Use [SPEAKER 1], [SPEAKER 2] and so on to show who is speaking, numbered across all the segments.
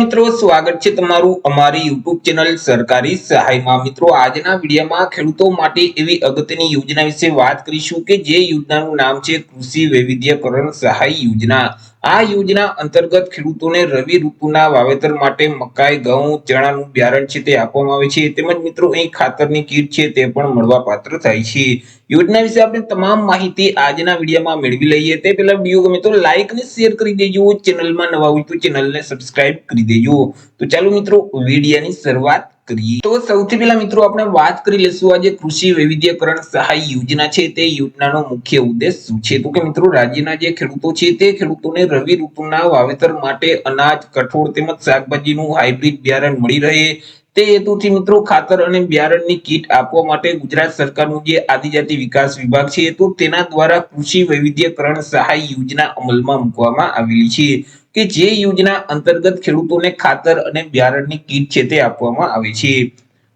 [SPEAKER 1] મિત્રો, સ્વાગત છે તમારું અમારી YouTube ચેનલ સરકારી સહાયમાં। મિત્રો, આજના વિડીયોમાં ખેડૂતો માટે એવી અગત્યની યોજના વિશે વાત કરીશું કે જે યોજનાનું નામ છે કૃષિ વૈવિધ્યકરણ સહાય યોજના। આ યોજના અંતર્ગત ખેડૂતોને રવિ ઋતુના વાવેતર માટે મકાઈ, ઘઉં, ચણાનું બિયારણ છે તે આપવામાં આવે છે। તેમજ મિત્રો અહીં ખાતરની કીટ છે તે પણ મળવાપાત્ર થાય છે। યોજના વિશે આપણે તમામ માહિતી આજના વિડીયોમાં મેળવી લઈએ તે પહેલા વિડીયો ગમે તો લાઈક અને શેર કરી દેજો। ચેનલમાં નવા હોય તો ચેનલને સબસ્ક્રાઇબ કરી દેજો। તો ચાલો મિત્રો વિડીયોની શરૂઆત કરીએ। તો સૌથી પહેલા મિત્રો આપણે વાત કરી લેશું આજે કૃષિ વૈવિધ્યકરણ સહાય યોજના છે તે યોજનાનો મુખ્ય ઉદ્દેશ શું છે। તો કે મિત્રો રાજ્યના જે ખેડૂતો છે તે ખેડૂતોને રવિ ઋતુના વાવેતર માટે અનાજ, કઠોળ તેમજ શાકભાજીનું હાઇબ્રિડ બિયારણ મળી રહે તે હેતુથી મિત્રો ખાતર અને બિયારણની કીટ આપવા માટે ગુજરાત સરકારનું જે આદિજાતિ વિકાસ વિભાગ છે તો તેના દ્વારા કૃષિ વૈવિધ્યકરણ સહાય યોજના અમલમાં મૂકવામાં આવેલી છે કે જે યોજના અંતર્ગત ખેડૂતોને ખાતર અને બિયારણની કીટ છે તે આપવામાં આવે છે।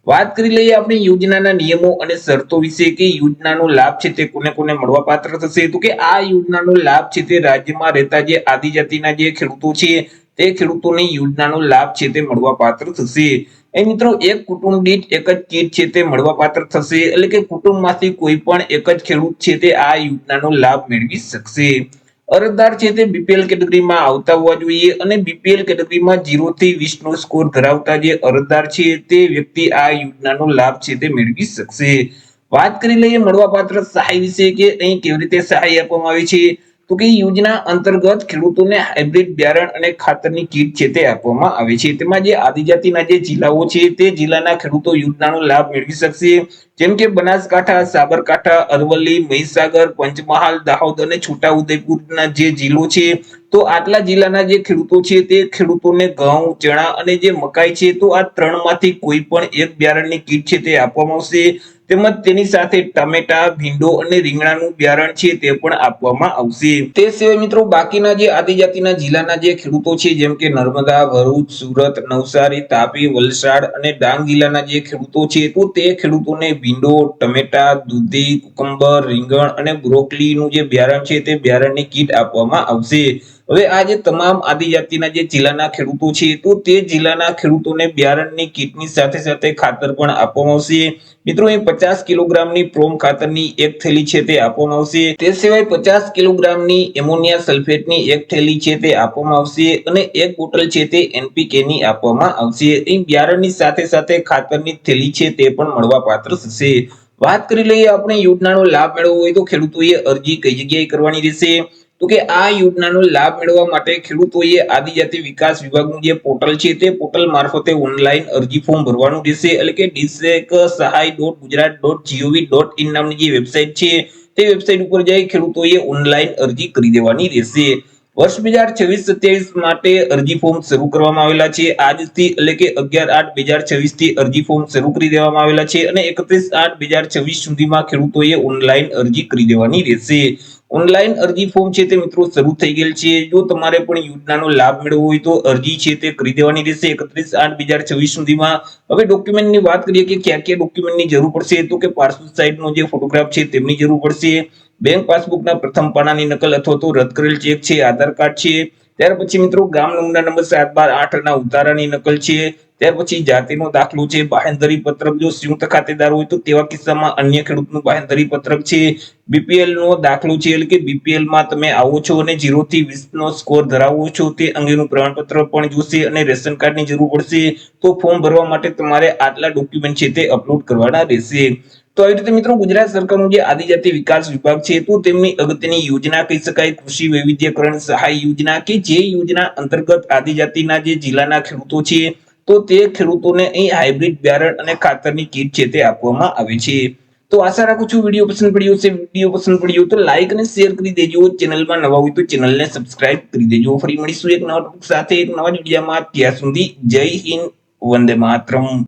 [SPEAKER 1] વાત કરી લઈએ આપણે યોજનાના નિયમો અને શરતો વિશે કે યોજનાનો લાભ છે તે કોને કોને મળવાપાત્ર થશે। તો કે આ યોજનાનો લાભ છે તે રાજ્યમાં રહેતા જે આદિજાતિના જે ખેડૂતો છે તે ખેડૂતોને યોજનાનો લાભ છે તે મળવાપાત્ર થશે। એ મિત્રો એક કુટુંબ દીઠ એક જ કીટ છે તે મળવાપાત્ર થશે એટલે કે કુટુંબમાંથી કોઈ પણ એક જ ખેડૂત છે તે આ યોજનાનો લાભ મેળવી શકશે। અરજદાર છે તે બીપીએલ કેટેગરીમાં આવતા હોવા જોઈએ અને બીપીએલ કેટેગરીમાં 0 થી 20 નો સ્કોર ધરાવતા જે અરજદાર છે તે વ્યક્તિ આ યોજનાનો લાભ છે તે મેળવી શકશે। વાત કરી લઈએ મળવાપાત્ર સહાય વિશે કે અહીં કેવી રીતે સહાય આપવામાં આવે છે। તો કે યોજના અંતર્ગત ખેડૂતોને હાઇબ્રિડ બિયારણ અને ખાતરની કીટ છે તે આપવામાં આવે છે। તેમાં જે આદિજાતિના જે જિલ્લાઓ છે તે જિલ્લાના ખેડૂતો યોજનાનો લાભ મેળવી શકશે જેમ કે બનાસકાંઠા, સાબરકાંઠા, અરવલ્લી, મહીસાગર, પંચમહાલ, દાહોદ અને છોટાઉદેપુરના જે જિલ્લો છે તો આટલા જિલ્લાના જે ખેડૂતો છે તે ખેડૂતોને ઘઉં, ચણા અને જે મકાઈ છે તો આ ત્રણમાંથી કોઈ પણ એક બિયારણની કીટ છે તે આપવામાં આવશે તેમજ તેની સાથે ટામેટા, ભીંડો અને રીંગણાનું બિયારણ છે તે પણ આપવામાં આવશે। તે સિવાય મિત્રો બાકીના જે આદિજાતિના જિલ્લાના જે ખેડૂતો છે જેમ કે નર્મદા, ભરૂચ, સુરત, નવસારી, તાપી, વલસાડ અને ડાંગ જિલ્લાના જે ખેડૂતો છે તો તે ખેડૂતોને ભીંડો, ટમેટા, દૂધી, કુકુંબર, રીંગણ અને બ્રોકોલીનું જે બિયારણ છે તે બિયારણની કીટ આપવામાં આવશે। હવે આ જે તમામ આદિજાતિના જે જિલ્લાના ખેડૂતો છે તો તે જિલ્લાના ખેડૂતોને બિયારણની કીટની સાથે સાથે ખાતર પણ આપવામાં આવશે। મિત્રો અહીં 50 કિલોગ્રામની પ્રોમ ખાતરની એક થેલી છે તે આપવામાં આવશે। તે સિવાય 50 કિલોગ્રામની એમોનિયા સલ્ફેટની એક થેલી છે તે આપવામાં આવશે અને એક બોટલ છે તે એનપીકે ની આપવામાં આવશે। અહીં બિયારણની સાથે સાથે ખાતરની થેલી છે તે પણ મળવાપાત્ર થશે। વાત કરી લઈએ આપણે યોજનાનો લાભ મેળવવો હોય તો ખેડૂતોએ અરજી કઈ જગ્યાએ કરવાની રહેશે। તો કે આ યોજનાનો લાભ મેળવવા માટે ખેડૂતોએ આદિજાતિ વિકાસ વિભાગનું જે પોર્ટલ છે તે પોર્ટલ મારફતે ઓનલાઈન અરજી ફોર્મ ભરવાનું રહેશે એટલે કે districtsahai.gujarat.gov.in નામની જે વેબસાઇટ છે તે વેબસાઇટ ઉપર જઈ ખેડૂતોએ ઓનલાઈન અરજી કરી દેવાની રહેશે। વર્ષ 2026-27 માટે અરજી ફોર્મ શરૂ કરવામાં આવેલા છે આજથી એટલે કે 11/8/2026 થી અરજી ફોર્મ શરૂ કરી દેવામાં આવેલા છે અને 31/8/2026 સુધીમાં ખેડૂતોએ ઓનલાઈન અરજી કરી દેવાની રહેશે। ઓનલાઈન અરજી ફોર્મ છે તે મિત્રો શરૂ થઈ ગયેલ છે। જો તમારે પણ યોજનાનો લાભ મેળવવો હોય તો અરજી છે તે કરી દેવાની રહેશે 31/8/2026 સુધીમાં। હવે ડોક્યુમેન્ટની વાત કરીએ કે કયા કયા ડોક્યુમેન્ટની જરૂર પડશે તો કે પાસપોર્ટ સાઇઝનો જે ફોટોગ્રાફ છે તેમની જરૂર પડશે, બેંક પાસબુકના પ્રથમ પાનાની નકલ અથવા તો રદ કરેલ ચેક છે, આધાર કાર્ડ છે, ત્યાર પછી મિત્રો ગામ નમૂના નંબર 7/12/8 ના ઉતારાની નકલ છે, ત્યાર પછી જાતિનો દાખલો છે, બાહેંધરી પત્રક જો સંયુક્ત ખાતેદાર હોય તો તેવા કિસ્સામાં અન્ય ખેડૂતનું બાહેંધરી પત્રક છે, બીપીએલ નો દાખલો છે એટલે કે બીપીએલ માં તમે આવો છો અને 0 થી 20 નો સ્કોર ધરાવો છો તે અંગેનું પ્રમાણપત્ર પણ જોશે અને રેશન કાર્ડની જરૂર પડશે। તો ફોર્મ ભરવા માટે તમારે આટલા ડોક્યુમેન્ટ છે તે અપલોડ કરવાના રહેશે। તો આવી રીતે મિત્રો ગુજરાત સરકારનું જે આદિજાતિ વિકાસ વિભાગ છે તો તેમની અગત્યની યોજના કહી શકાય કૃષિ વૈવિધ્યકરણ સહાય યોજના કે જે યોજના અંતર્ગત આદિજાતિના જે જિલ્લાના ખેડૂતો છે તો તે ખેડૂતોને અહીં હાઇબ્રિડ બિયારણ અને ખાતરની કીટ છે તે આપવામાં આવે છે। તો આશા રાખું છું વિડીયો પસંદ પડ્યો હશે। વિડીયો પસંદ પડ્યો તો લાઈક અને શેર કરી દેજો। ચેનલમાં નવા હોય તો ચેનલને સબસ્ક્રાઇબ કરી દેજો। ફરી મળીશું એક નવા ટોપિક સાથે એક નવા વિડીયોમાં। ત્યાં સુધી જય હિન્દ, વંદે માતરમ।